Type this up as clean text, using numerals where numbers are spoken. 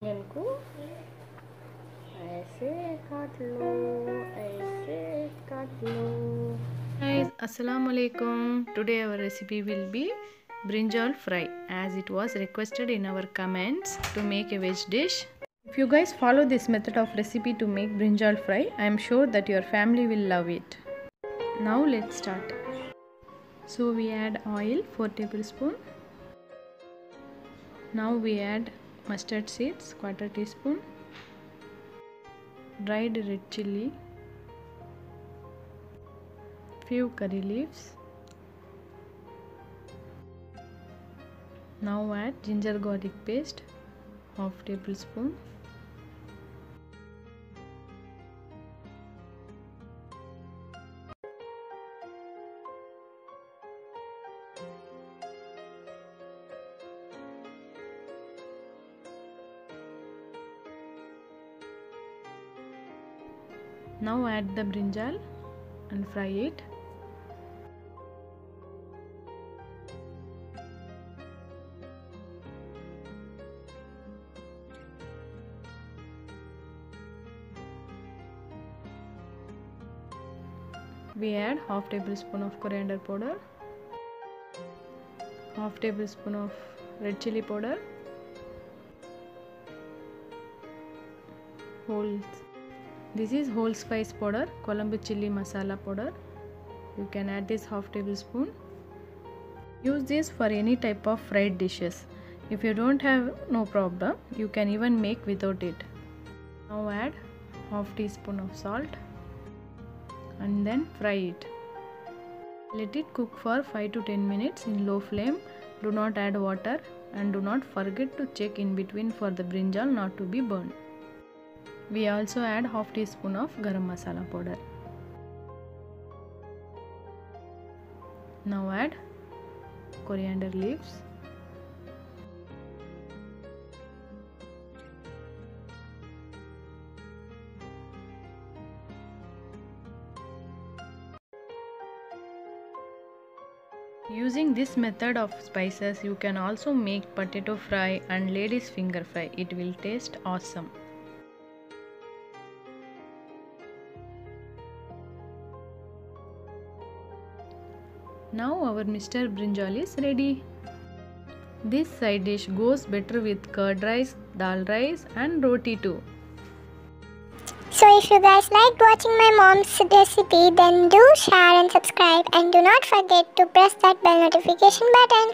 को ऐसे काट लो, ऐसे काट लो. Guys, Assalamualaikum. Today our recipe will be brinjal fry, as it was requested in our comments to make a veg dish. If you guys follow this method of recipe to make brinjal fry, I am sure that your family will love it. Now let's start. So we add oil 4 tablespoons. Now we add mustard seeds 1/4 teaspoon, dried red chilli, few curry leaves. Now add ginger garlic paste 1/2 tablespoon. Now add the brinjal and fry it. We add 1/2 tablespoon of coriander powder, 1/2 tablespoon of red chilli powder, this is whole spice powder, Garam Masala powder. You can add this 1/2 tablespoon. Use this for any type of fried dishes. If you don't have, no problem, you can even make without it. Now add 1/2 teaspoon of salt and then fry it. Let it cook for 5 to 10 minutes in low flame. Do not add water and do not forget to check in between for the brinjal not to be burned. We also add 1/2 teaspoon of Garam Masala powder. Now add coriander leaves. Using this method of spices, you can also make potato fry and ladies finger fry. It will taste awesome. Now our Mr. Brinjal is ready. This side dish goes better with curd rice, dal rice and roti too. So if you guys liked watching my mom's recipe, then do share and subscribe, and do not forget to press that bell notification button.